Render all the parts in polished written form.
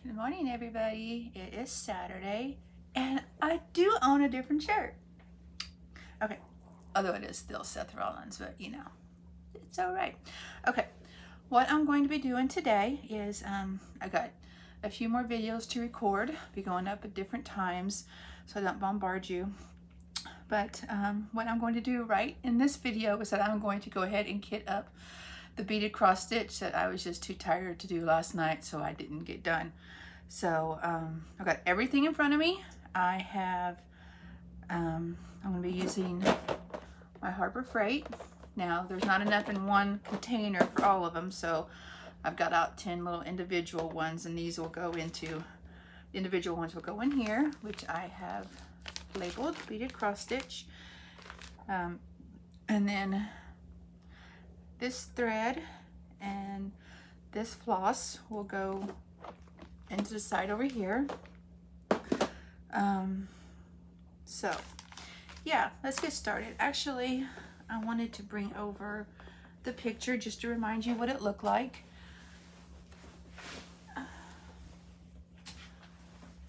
Good morning, everybody. It is Saturday, and I do own a different shirt. Okay, although it is still Seth Rollins, but you know, it's all right. Okay, what I'm going to be doing today is I got a few more videos to record. Be going up at different times, so I don't bombard you. But what I'm going to do right in this video is that I'm going to go ahead and kit up the beaded cross stitch that I was just too tired to do last night, so I didn't get done. So I've got everything in front of me. I have, I'm going to be using my Harbor Freight. Now there's not enough in one container for all of them, so I've got out 10 little individual ones, and these will go into, the individual ones will go in here, which I have labeled beaded cross stitch. And then this thread and this floss will go into the side over here. So yeah, let's get started. Actually, I wanted to bring over the picture just to remind you what it looked like.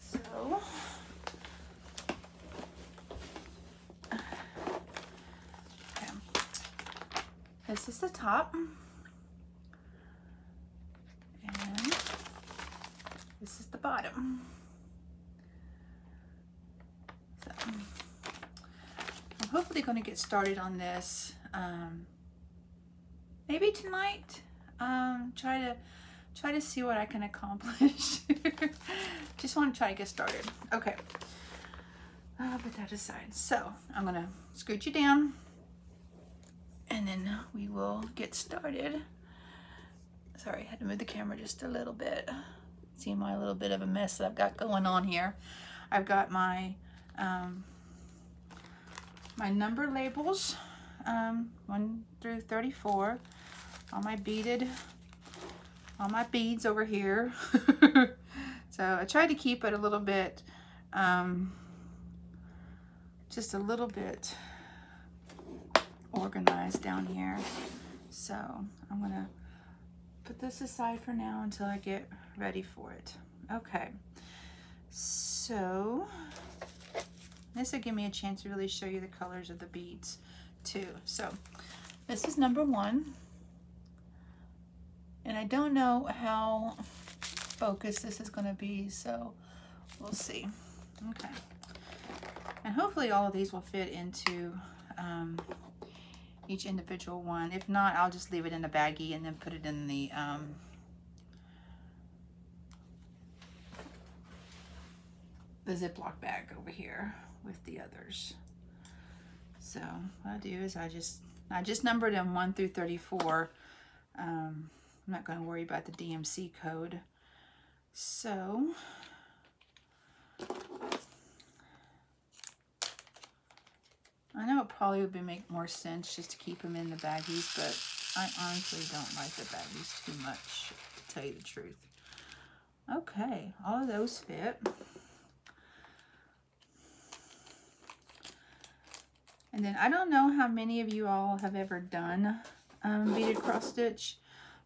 So this is the top, and this is the bottom. So I'm hopefully going to get started on this maybe tonight. Try to see what I can accomplish. Just want to try to get started. Okay, I'll put that aside. So I'm going to scoot you down, and then we will get started. Sorry, I had to move the camera just a little bit. See my little bit of a mess that I've got going on here. I've got my my number labels, 1 through 34, all my beads over here. So I tried to keep it a little bit, just a little bit organized down here. So I'm gonna put this aside for now until I get ready for it. Okay, so this will give me a chance to really show you the colors of the beads too. So this is number 1, and I don't know how focused this is going to be, so we'll see. Okay, and hopefully all of these will fit into each individual one. If not, I'll just leave it in a baggie and then put it in the Ziploc bag over here with the others. So what I do is I just numbered them 1 through 34. I'm not going to worry about the DMC code. So I know it probably would make more sense just to keep them in the baggies, but I honestly don't like the baggies too much, to tell you the truth. Okay, all of those fit. And then I don't know how many of you all have ever done beaded cross stitch.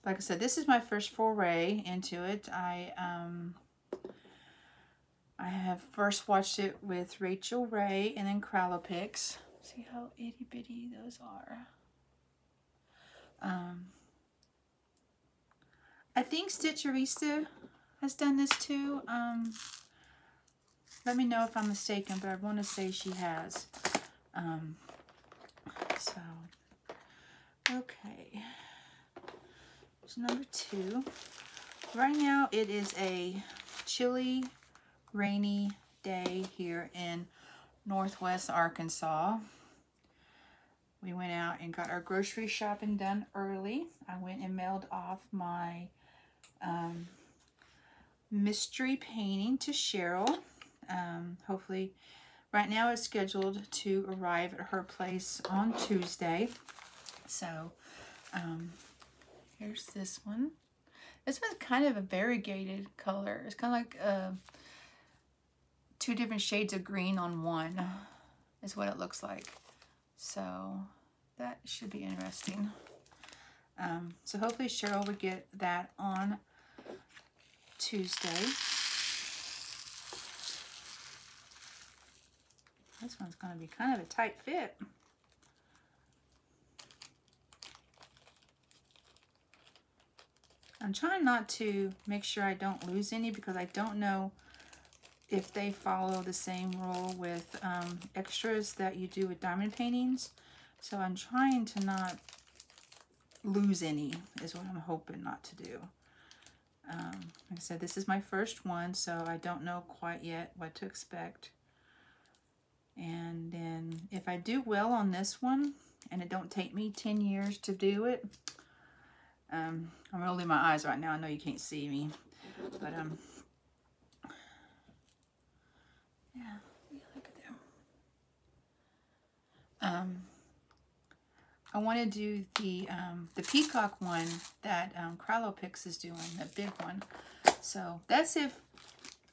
Like I said, this is my first foray into it. I have first watched it with Rachel Ray and then Crowlopix. See how itty bitty those are. I think Stitcherista has done this too. Let me know if I'm mistaken, but I want to say she has. So okay, so number 2. Right now it is a chilly, rainy day here in Northwest Arkansas. We went out and got our grocery shopping done early. I went and mailed off my mystery painting to Cheryl. Hopefully, right now it's scheduled to arrive at her place on Tuesday. So here's this one. This one's kind of a variegated color. It's kind of like 2 different shades of green on one is what it looks like. So that should be interesting. So hopefully Cheryl would get that on Tuesday. This one's going to be kind of a tight fit. I'm trying not to make sure I don't lose any because I don't know if they follow the same rule with extras that you do with diamond paintings. So I'm trying to not lose any is what I'm hoping not to do. Like I said, this is my first one, so I don't know quite yet what to expect. And then if I do well on this one, and it don't take me 10 years to do it, I'm rolling my eyes right now. I know you can't see me, but yeah, look at them. I want to do the peacock one that Krylopix is doing, the big one. So that's if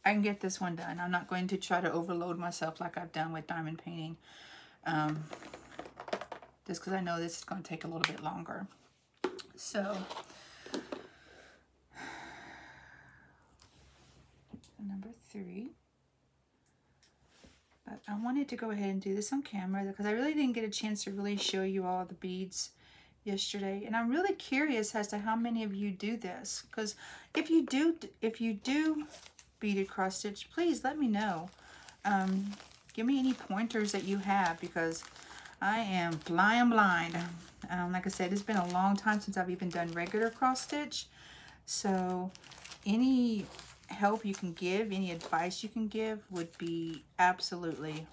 I can get this one done. I'm not going to try to overload myself like I've done with diamond painting, just because I know this is going to take a little bit longer. So number 3. But I wanted to go ahead and do this on camera because I really didn't get a chance to really show you all the beads yesterday. And I'm really curious as to how many of you do this. Because if you do beaded cross stitch, please let me know. Give me any pointers that you have because I am flying blind. Like I said, it's been a long time since I've even done regular cross stitch. So any help you can give, any advice you can give would be absolutely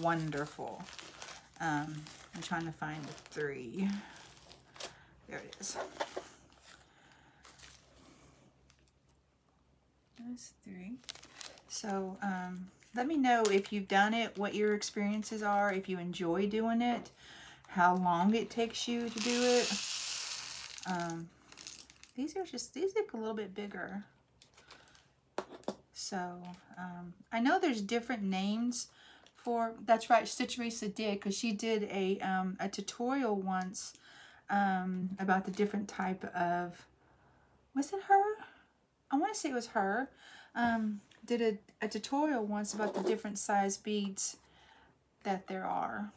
wonderful. I'm trying to find the 3. There it is. There's 3. So let me know if you've done it, what your experiences are, if you enjoy doing it, how long it takes you to do it. These look a little bit bigger. So I know there's different names for, that's right, Stitcherisa did, because she did a tutorial once about the different type of, was it her? I want to say it was her. Did a tutorial once about the different size beads that there are.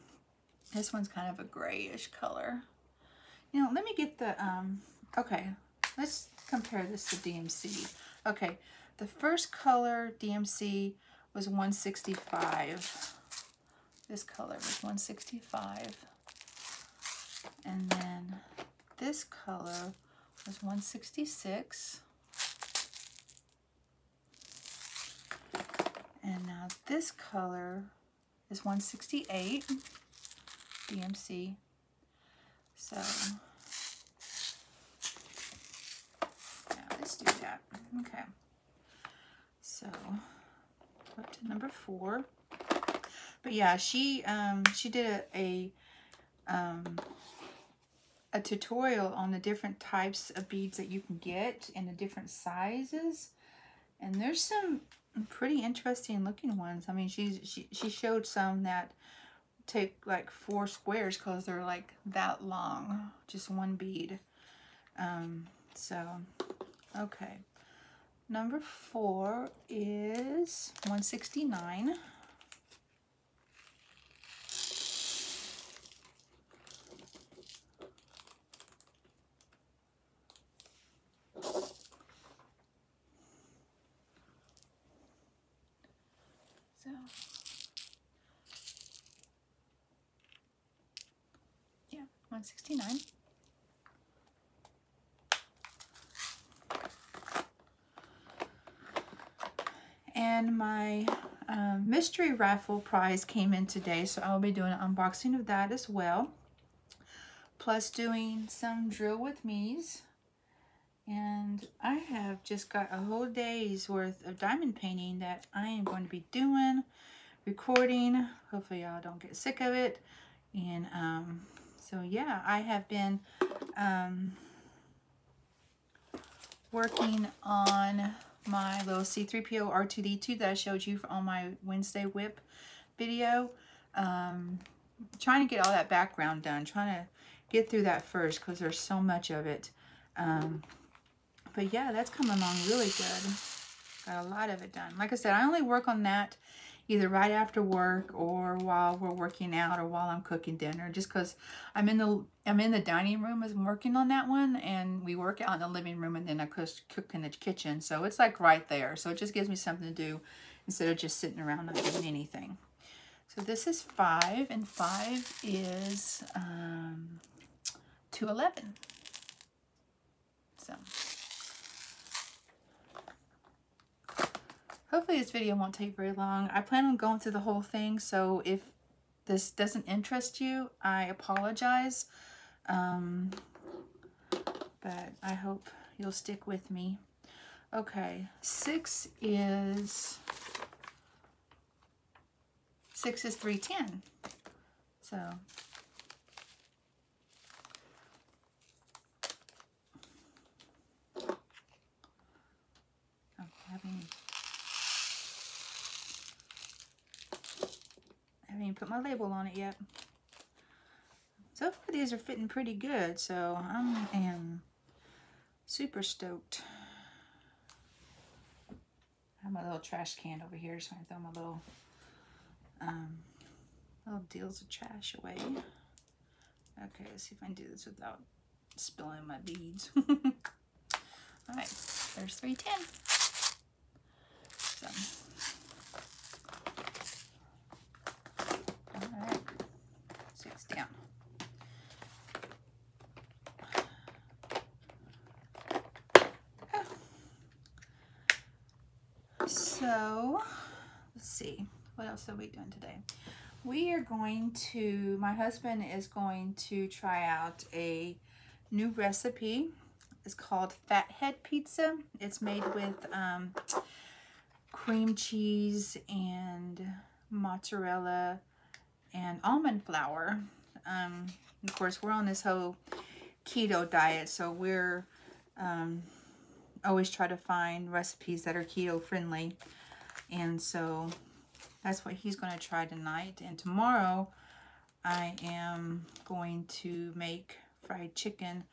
This one's kind of a grayish color. You know, let me get the, okay, let's compare this to DMC. Okay. The first color, DMC, was 165. This color was 165. And then this color was 166. And now this color is 168, DMC. So, now let's do that. Okay. So, up to number 4. But yeah, she did a tutorial on the different types of beads that you can get in the different sizes, and there's some pretty interesting looking ones. I mean, she showed some that take like 4 squares because they're like that long, just one bead. So, okay. Number 4 is 169. So, yeah, 169. And my mystery raffle prize came in today, so I'll be doing an unboxing of that as well. Plus doing some drill with me's. And I have just got a whole day's worth of diamond painting that I am going to be doing, recording. Hopefully y'all don't get sick of it. And so yeah, I have been working on my little C3PO R2D2 that I showed you on my Wednesday whip video. Trying to get all that background done, trying to get through that first because there's so much of it. But yeah, that's coming along really good. Got a lot of it done. Like I said, I only work on that either right after work or while we're working out or while I'm cooking dinner, just because I'm in the dining room as I'm working on that one, and we work out in the living room, and then I cook in the kitchen. So it's like right there. So it just gives me something to do instead of just sitting around not doing anything. So this is 5, and 5 is 211. So hopefully this video won't take very long. I plan on going through the whole thing, so if this doesn't interest you, I apologize. But I hope you'll stick with me. Okay, 6 is 310. So I haven't even put my label on it yet. So far these are fitting pretty good, so I am super stoked. I have my little trash can over here, so I can throw my little deals of trash away. Okay, let's see if I can do this without spilling my beads. All right, there's 310. So, all right, 6 down. So, let's see, what else are we doing today? We are going to, my husband is going to try out a new recipe. It's called Fathead Pizza. It's made with cream cheese and mozzarella and almond flour. Of course, we're on this whole keto diet, so we're always try to find recipes that are keto friendly, and so that's what he's going to try tonight. And tomorrow I am going to make fried chicken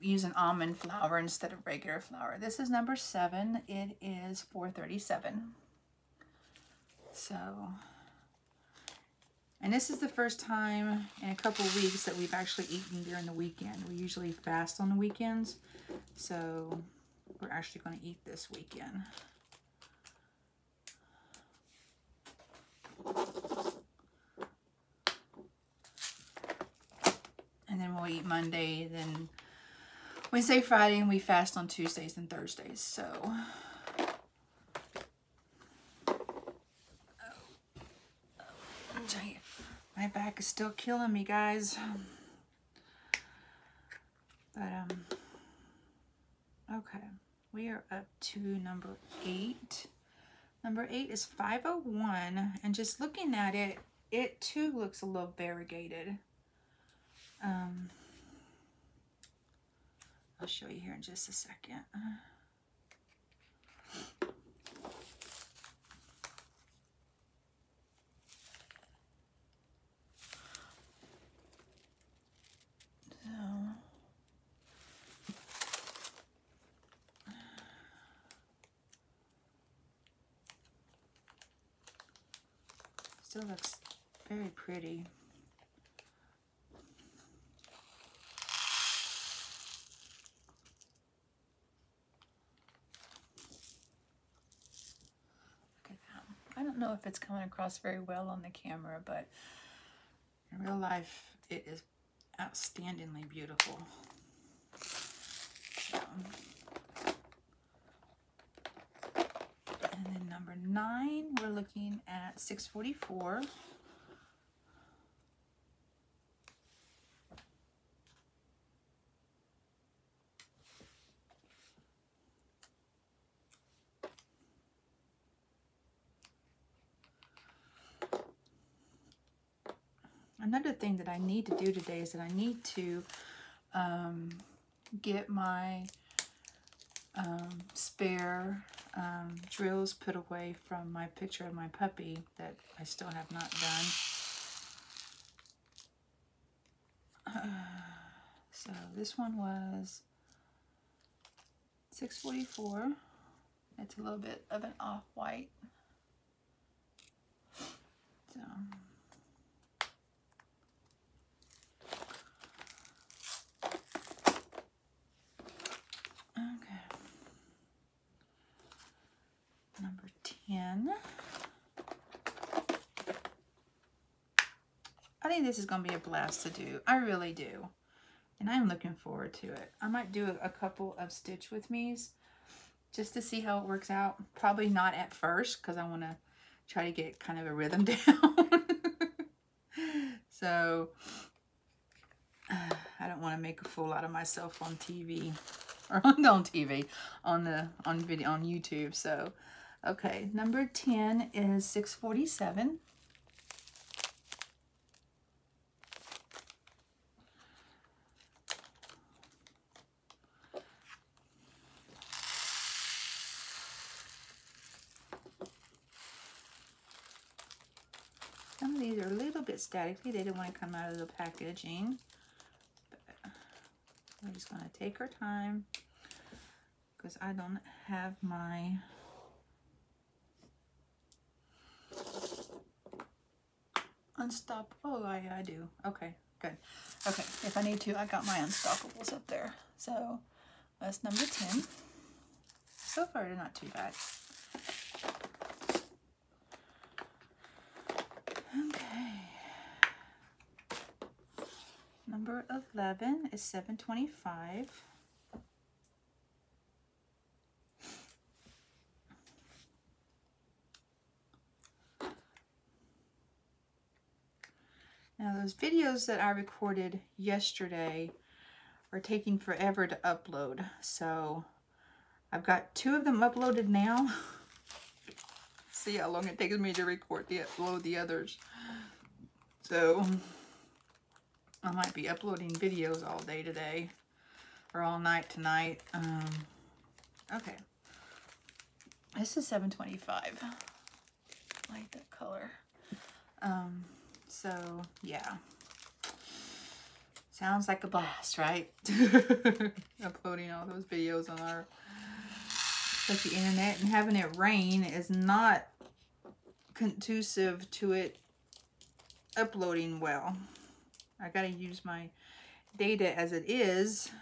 using almond flour instead of regular flour. This is number 7. It is $4.37. So, and this is the first time in a couple of weeks that we've actually eaten during the weekend. We usually fast on the weekends, so we're actually going to eat this weekend. And then we'll eat Monday, then Wednesday, Friday, and we fast on Tuesdays and Thursdays. So, I'm telling you, my back is still killing me, guys. But okay, we are up to number 8. Number 8 is 501, and just looking at it, it too looks a little variegated. I'll show you here in just a second. Still looks very pretty. I don't know if it's coming across very well on the camera, but in real life, it is outstandingly beautiful. So, and then number 9, we're looking at 644. Another thing that I need to do today is that I need to get my spare drills put away from my picture of my puppy that I still have not done. So this one was 644. It's a little bit of an off-white. So. Okay. Number 10. I think this is going to be a blast to do. I really do. And I'm looking forward to it. I might do a couple of stitch with me's just to see how it works out. Probably not at first because I want to try to get kind of a rhythm down. So I don't want to make a fool out of myself on TV or on TV on video on YouTube. So okay, number 10 is 647. Some of these are a little bit staticky. They didn't want to come out of the packaging. But we're just going to take our time because I don't have my unstop. Oh, I do. Okay, good. Okay, if I need to, I got my unstoppables up there. So that's number 10. So far, they're not too bad. Okay. Number 11 is 725. Now those videos that I recorded yesterday are taking forever to upload. So I've got 2 of them uploaded now. See how long it takes me to upload the others. So I might be uploading videos all day today or all night tonight. Okay. This is 725. I like that color. So yeah. Sounds like a blast, right? Uploading all those videos on our the internet, and having it rain is not conducive to it uploading well. I gotta use my data as it is.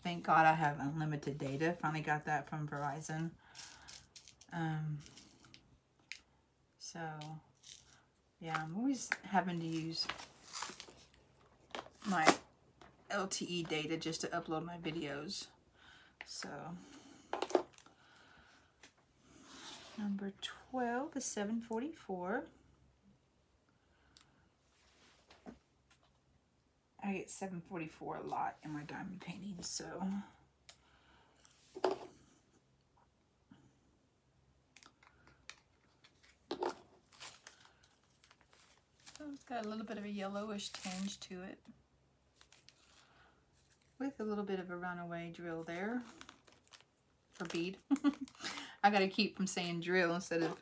Thank God I have unlimited data. Finally got that from Verizon. So yeah, I'm always having to use my LTE data just to upload my videos. So number 12 is 744. I get 744 a lot in my diamond paintings, so. So it's got a little bit of a yellowish tinge to it, with a little bit of a runaway drill there, or bead. I gotta keep from saying drill instead of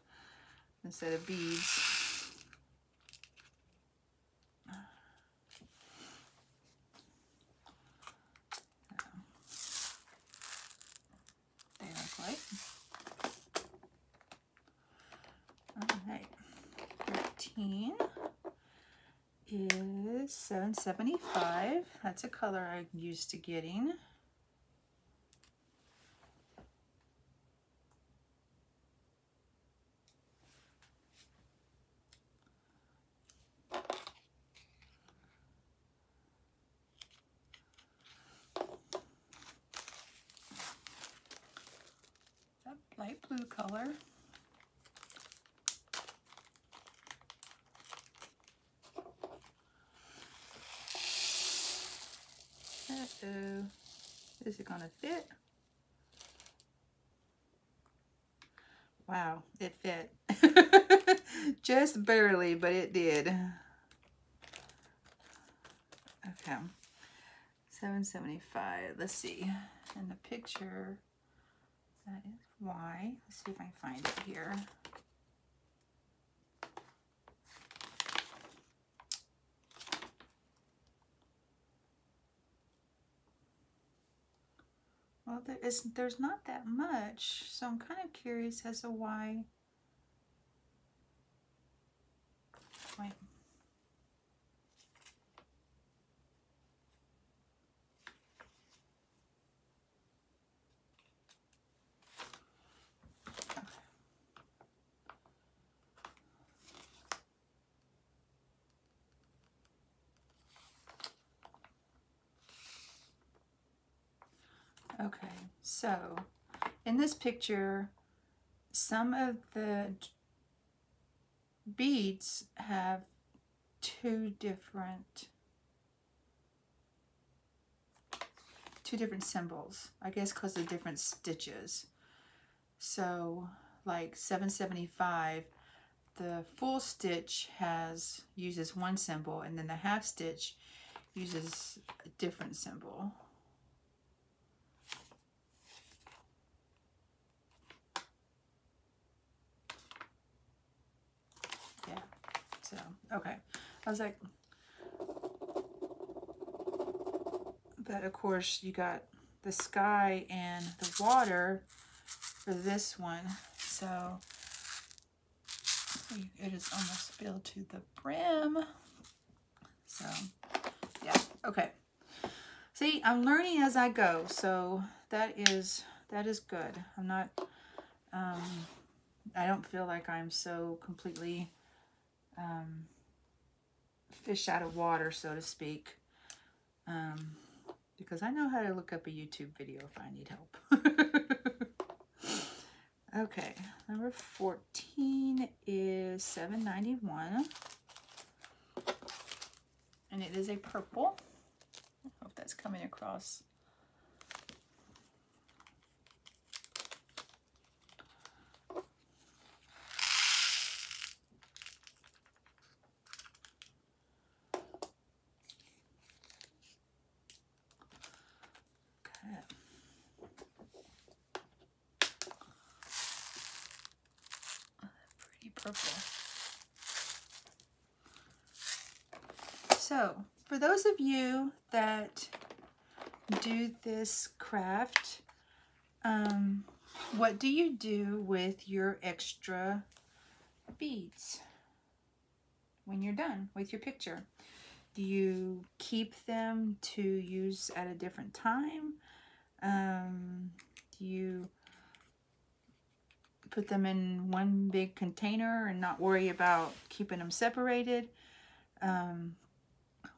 beads. They look like. All right, 13 is 775. That's a color I'm used to getting. That light blue color. Uh-oh. Is it gonna fit? Wow, it fit. Just barely, but it did. Okay. 775. Let's see. In the picture, that is Y. Let's see if I can find it here. Well, there's not that much, so I'm kind of curious as to why Wait. Okay, so in this picture, some of the beads have two different symbols, I guess because of different stitches. So like 775, the full stitch uses one symbol, and then the half stitch uses a different symbol. Yeah, so, okay. I was like, but of course you got the sky and the water for this one. So it is almost filled to the brim. So yeah, okay. See, I'm learning as I go, so that is good. I'm not, I don't feel like I'm so completely fish out of water, so to speak, because I know how to look up a YouTube video if I need help. Okay, number 14 is $7.91, and it is a purple. I hope that's coming across. Purple. So for those of you that do this craft, what do you do with your extra beads when you're done with your picture? Do you keep them to use at a different time? Do you put them in one big container and not worry about keeping them separated?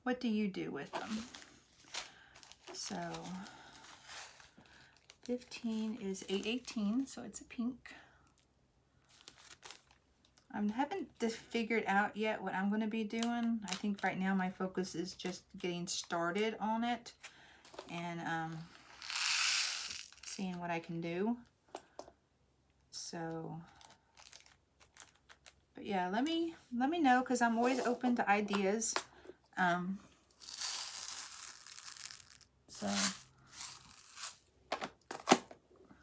What do you do with them? So 15 is 818, so it's a pink. I haven't figured out yet what I'm going to be doing. I think right now my focus is just getting started on it and seeing what I can do. So, but yeah, let me know, because I'm always open to ideas. So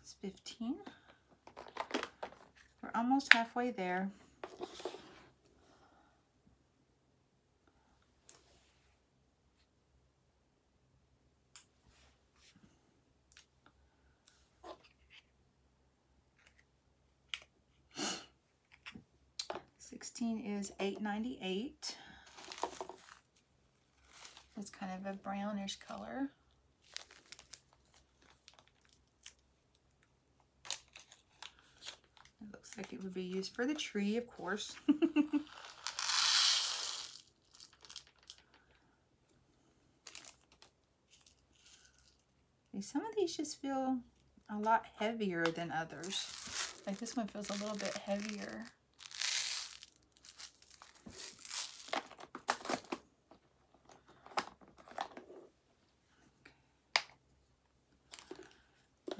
it's 15. We're almost halfway there. Is $8.98. It's kind of a brownish color. It looks like it would be used for the tree, of course. Some of these just feel a lot heavier than others. Like this one feels a little bit heavier.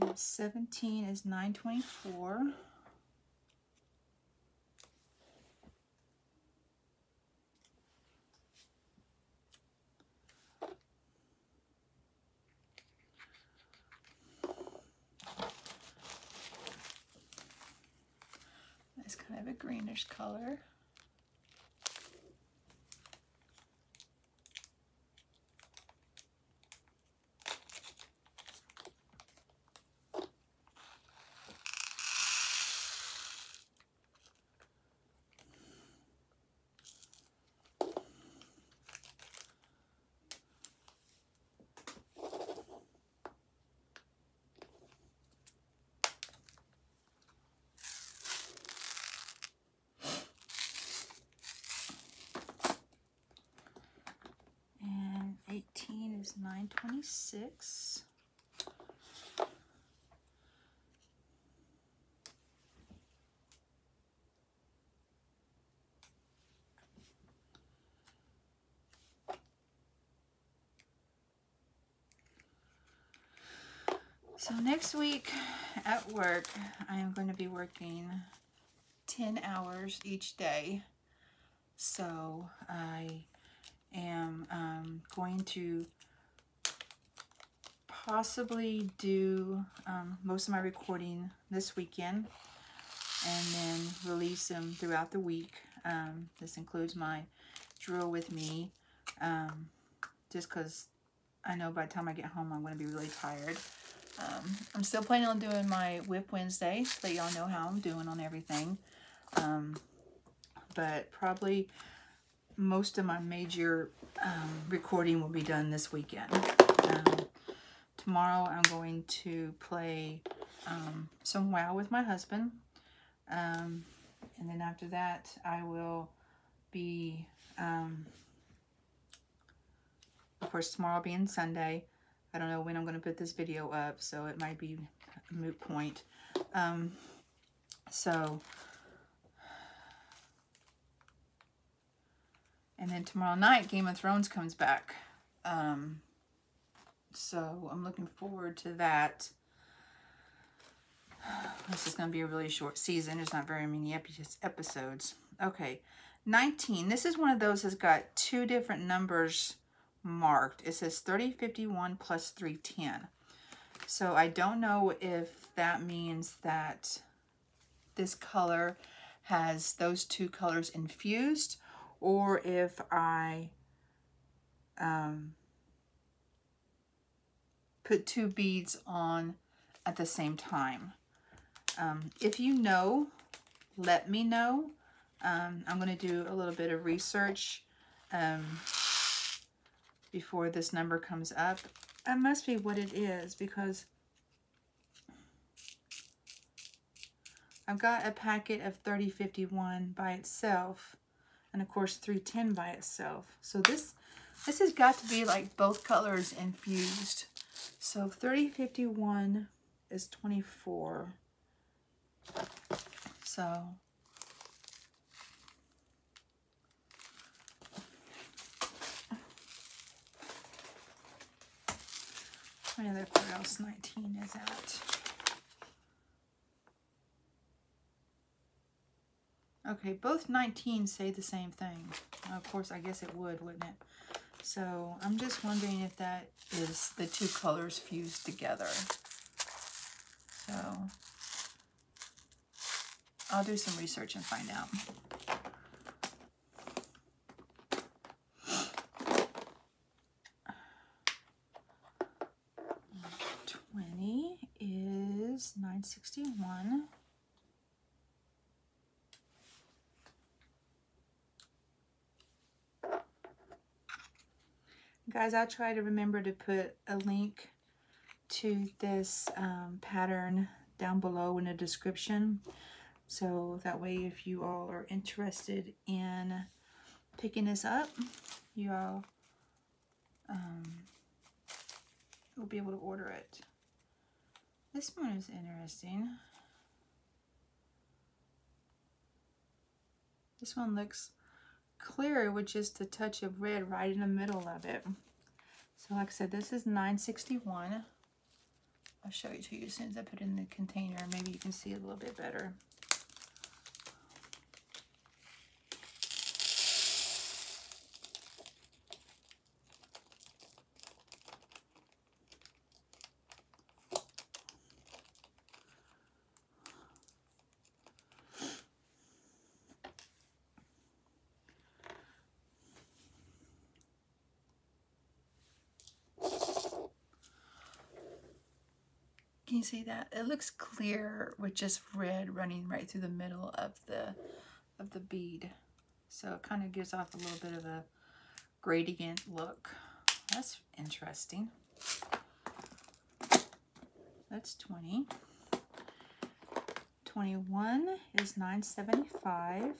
Okay. 17 is $9.24. It's kind of a greenish color. 926. So next week at work, I am going to be working 10 hours each day. So I am going to possibly do most of my recording this weekend and then release them throughout the week. This includes my drill with me, just because I know by the time I get home I'm going to be really tired. I'm still planning on doing my Whip Wednesday so that y'all know how I'm doing on everything. But probably most of my major recording will be done this weekend. Tomorrow I'm going to play some WoW with my husband. And then after that I will be, of course tomorrow being Sunday, I don't know when I'm going to put this video up, so it might be a moot point. And then tomorrow night, Game of Thrones comes back. So I'm looking forward to that. This is going to be a really short season. There's not very many episodes. Okay, 19. This is one of those that's got two different numbers marked. It says 3051 plus 310. So I don't know if that means that this color has those two colors infused, or if I put two beads on at the same time. If you know, let me know. I'm going to do a little bit of research before this number comes up. That must be what it is, because I've got a packet of 3051 by itself, and of course 310 by itself. So this has got to be like both colors infused. So 3051 is 24. So let me look where else 19 is at. Okay, both 19 say the same thing. Of course, I guess it would, wouldn't it? So I'm just wondering if that is the two colors fused together. So I'll do some research and find out. Is 961. Guys, I'll try to remember to put a link to this pattern down below in the description, so that way if you all are interested in picking this up, you all will be able to order it. This one is interesting. This one looks clear with just a touch of red right in the middle of it. So like I said, this is 961. I'll show it to you as soon as I put it in the container. Maybe you can see it a little bit better. Can you see that? It looks clear with just red running right through the middle of the bead. So it kind of gives off a little bit of a gradient look. That's interesting. That's 20. 21 is 975.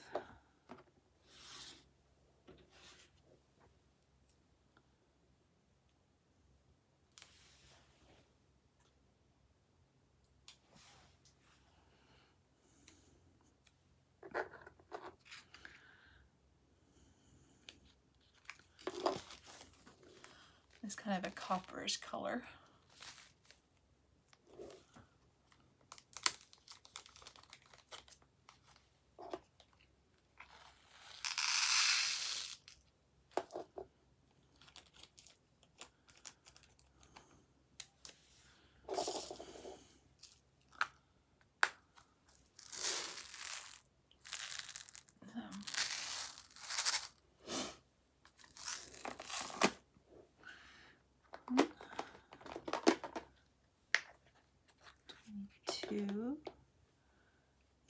It's kind of a copperish color.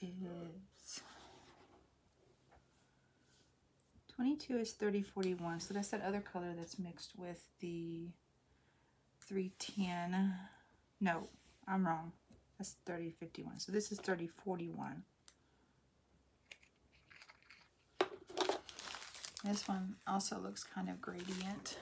Is 22 is 3041, so that's that other color that's mixed with the 310. No, I'm wrong. That's 3051. So this is 3041. This one also looks kind of gradient.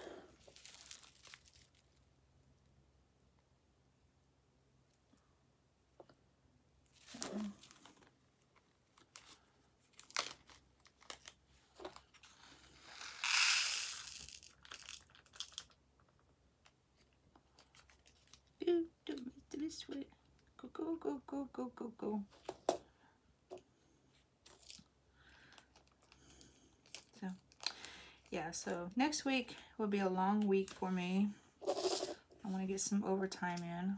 This way. Go, go, go, go, go, go, go. So, yeah, so next week will be a long week for me. I want to get some overtime in.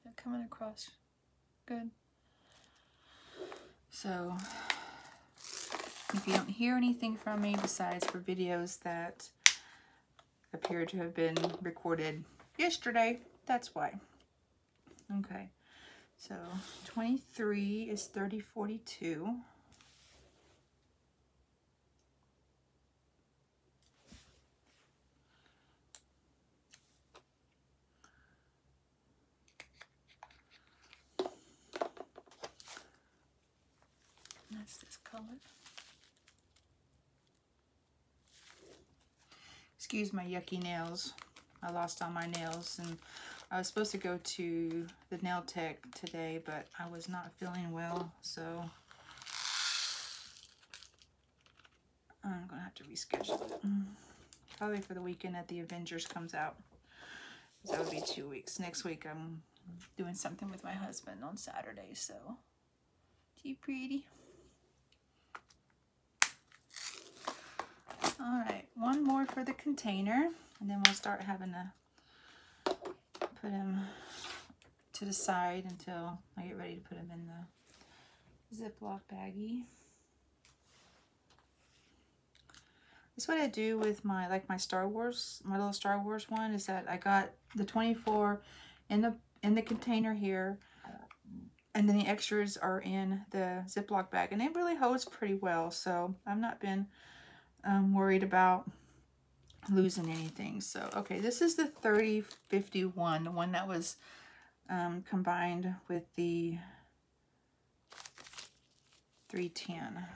They're coming across good. So, if you don't hear anything from me besides for videos that appear to have been recorded yesterday, that's why. Okay, so 23 is 3042. That's this color. Excuse my yucky nails. I lost all my nails, and I was supposed to go to the nail tech today, but I was not feeling well, so I'm gonna have to reschedule it. Probably for the weekend that the Avengers comes out. So that would be 2 weeks. Next week I'm doing something with my husband on Saturday, so too pretty. All right, one more for the container, and then we'll start having to put him to the side until I get ready to put him in the Ziploc baggie. That's what I do with my, like my Star Wars, my little Star Wars one, is that I got the 24 in the container here, and then the extras are in the Ziploc bag, and it really holds pretty well, so I've not been worried about losing anything. So okay, this is the 3051, the one that was combined with the 310.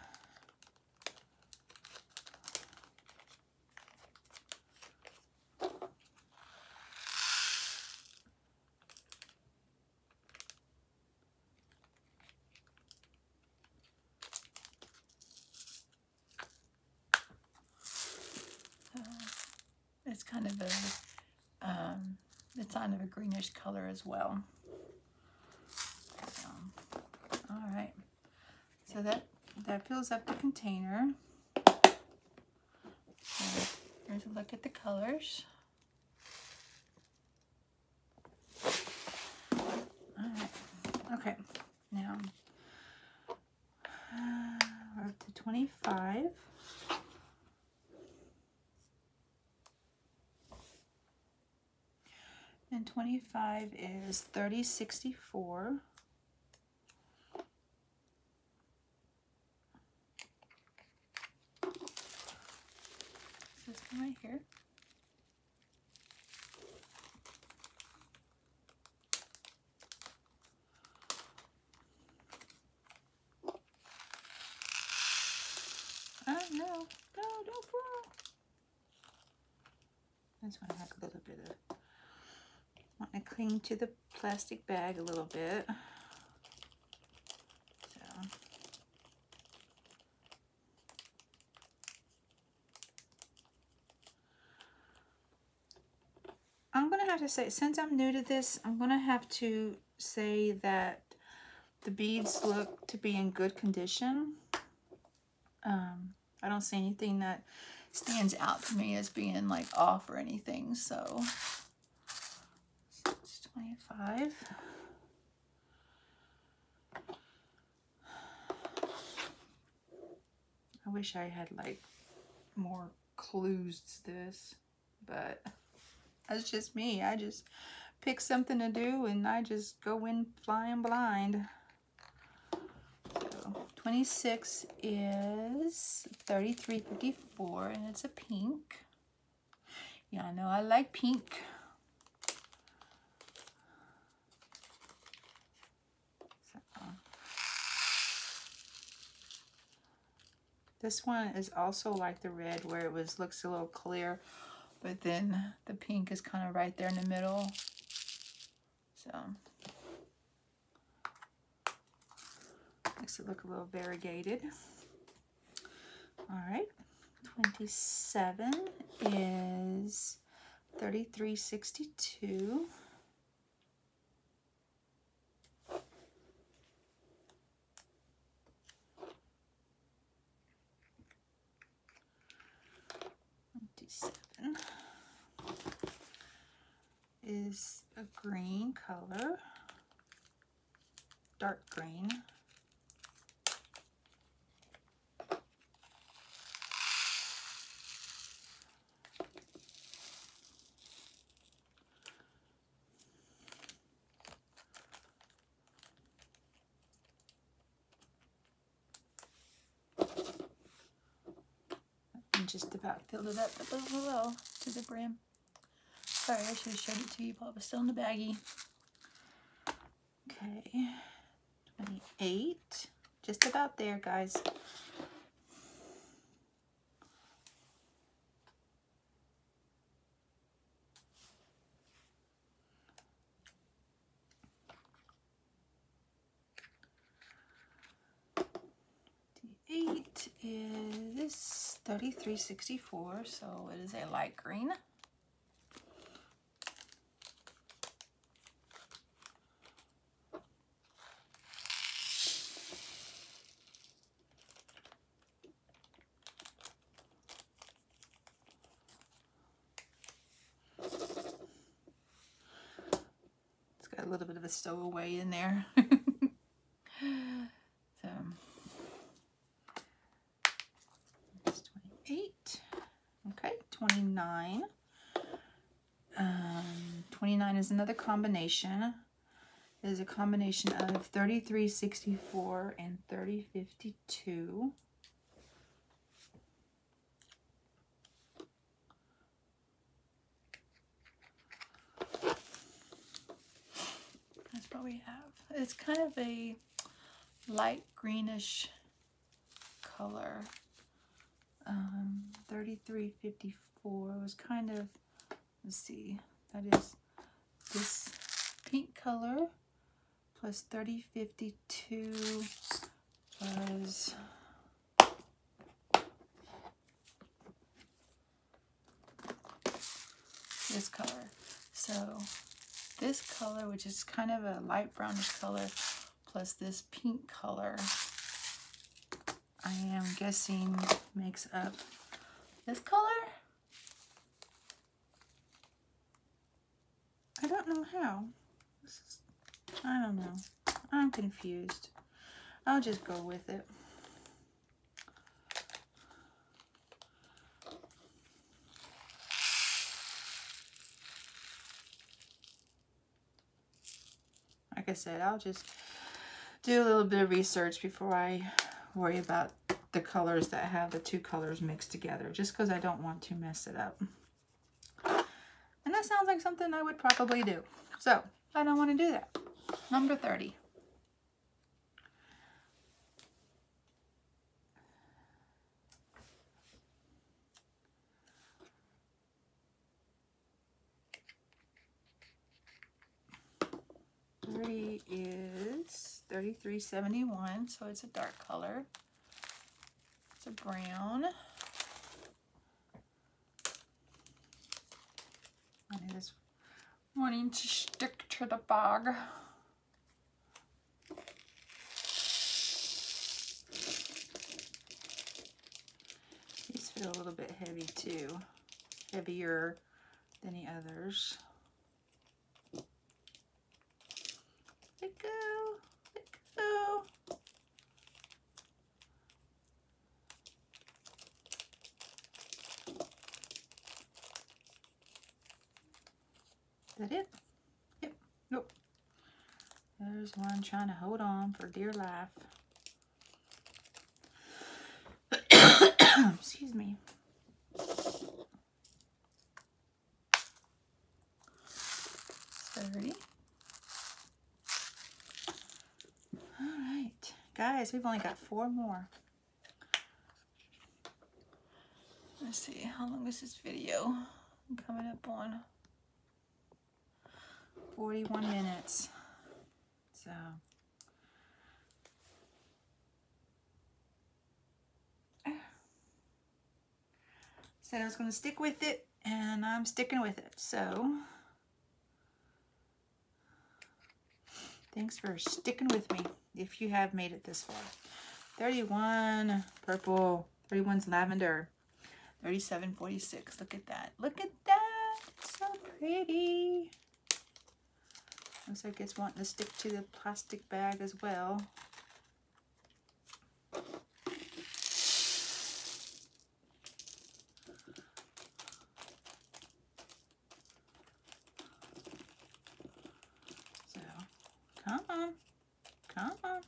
It's kind of a greenish color as well. So, all right, so that fills up the container. So here's a look at the colors. All right, okay, now we're up to 25. And 25 is 3064. This one right here. Oh no, no, don't fall. This one has a little bit of, want to cling to the plastic bag a little bit. So to say, since I'm new to this, I'm going to have to say that the beads look to be in good condition. I don't see anything that stands out to me as being like off or anything. So it's 25. I wish I had like more clues to this, but that's just me. I just pick something to do and I just go in flying blind. So 26 is 33.54 and it's a pink. Yeah, I know I like pink. This one is also like the red, where it looks a little clear, but then the pink is kind of right there in the middle. So makes it look a little variegated. All right, 27 is 33.62. Is a green color, dark green. And just about filled it up a little to the brim. Sorry, I should have showed it to you while it was still in the baggie. Okay, 28, just about there, guys. Eight is 33.64, so it is a light green. A little bit of a stowaway in there. So that's 28. Okay, 29. 29 is another combination. It is a combination of 33.64 and 30.52. That's what we have. It's kind of a light greenish color. 33.54 was kind of, let's see, that is this pink color plus 30.52 was this color. So this color, which is kind of a light brownish color, plus this pink color, I am guessing makes up this color. I don't know how. I don't know. I'm confused. I'll just go with it. Like I said, I'll just do a little bit of research before I worry about the colors that have the two colors mixed together, just because I don't want to mess it up. And that sounds like something I would probably do. So I don't want to do that. Number 30. Is 33.71, so it's a dark color. It's a brown. And it is wanting to stick to the bag. These feel a little bit heavy too, heavier than the others. Let go, let go. Is that it? Yep. Nope. There's one trying to hold on for dear life. Excuse me. 30. All right, guys, we've only got 4 more. Let's see, how long is this video? I'm coming up on 41 minutes. So said I was going to stick with it, and I'm sticking with it. So thanks for sticking with me if you have made it this far. 31 purple, 31's lavender, 37.46. Look at that. Look at that. It's so pretty. Looks like it's wanting to stick to the plastic bag as well. So, come on. Come on.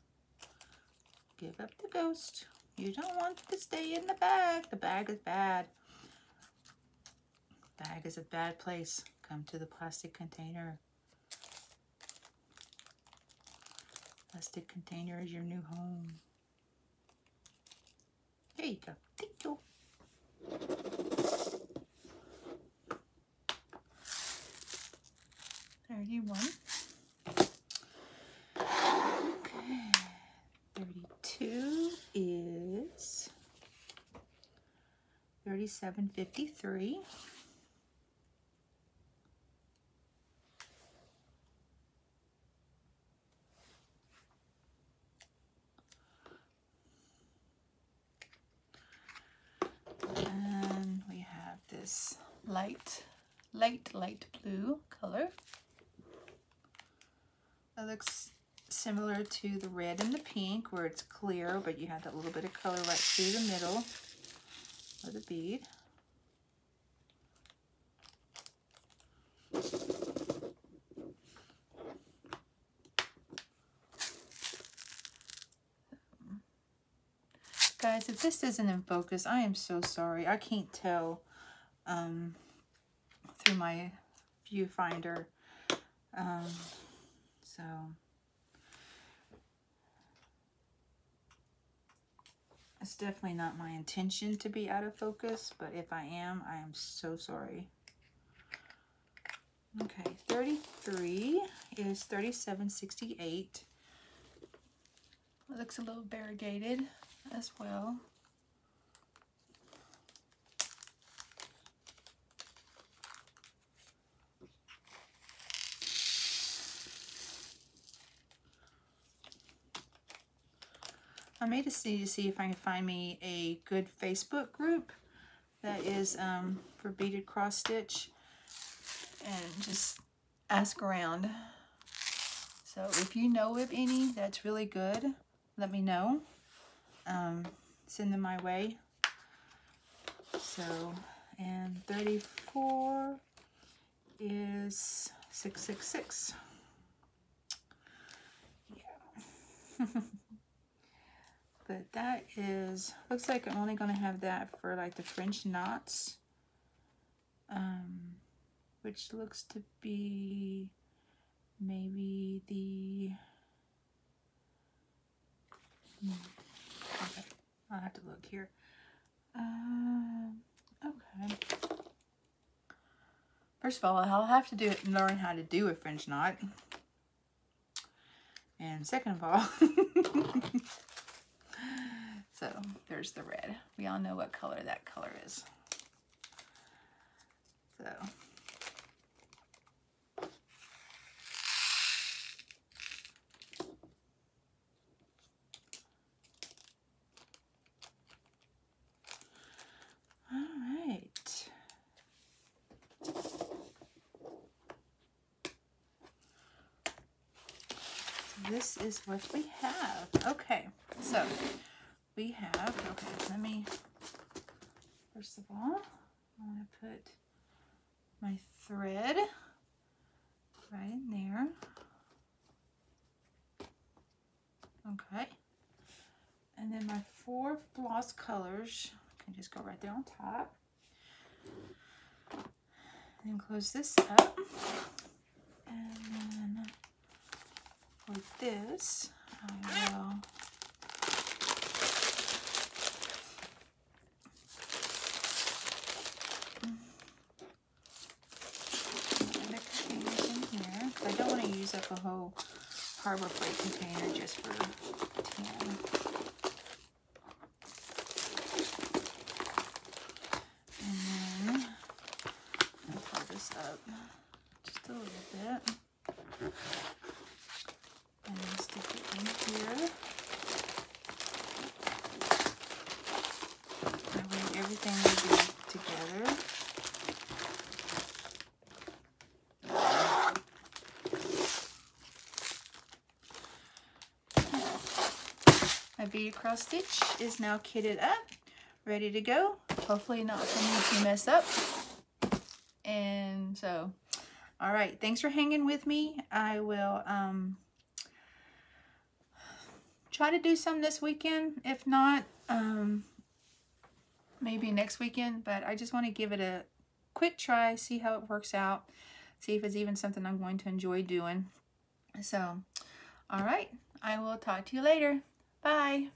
Give up the ghost. You don't want to stay in the bag. The bag is bad. The bag is a bad place. Come to the plastic container. Plastic container is your new home. There you go. Thank you. Okay. 32 is 37.53. And we have this light blue color. That looks similar to the red and the pink, where it's clear, but you have that little bit of color right through the middle of the bead. Guys, if this isn't in focus, I am so sorry. I can't tell through my viewfinder. So it's definitely not my intention to be out of focus, but if I am so sorry. Okay, 33 is 37.68. It looks a little variegated as well. I made a see to see if I can find me a good Facebook group that is for beaded cross stitch, and just ask around. So if you know of any that's really good, let me know. Send them my way. So, and 34 is 666. Yeah. But that is, looks like I'm only going to have that for like the French knots, which looks to be maybe the, okay, I'll have to look here. Okay. First of all, I'll have to learn how to do a French knot. And second of all, so there's the red. We all know what color that color is. So this is what we have. Okay, so we have, okay, let me, first of all, I want to put my thread right in there. Okay, and then my 4 floss colors can just go right there on top. And close this up. And then with this, I will put the containers in here. I don't want to use up a whole Harbor Freight container just for 10. And then I'll pull this up just a little bit. And then stick it in here. That way everything will be together. My beaded cross stitch is now kitted up, ready to go. Hopefully not for me to mess up. And so, all right, thanks for hanging with me. I will try to do some this weekend. If not, maybe next weekend. But I just want to give it a quick try, see how it works out, see if it's even something I'm going to enjoy doing. So, all right, I will talk to you later. Bye.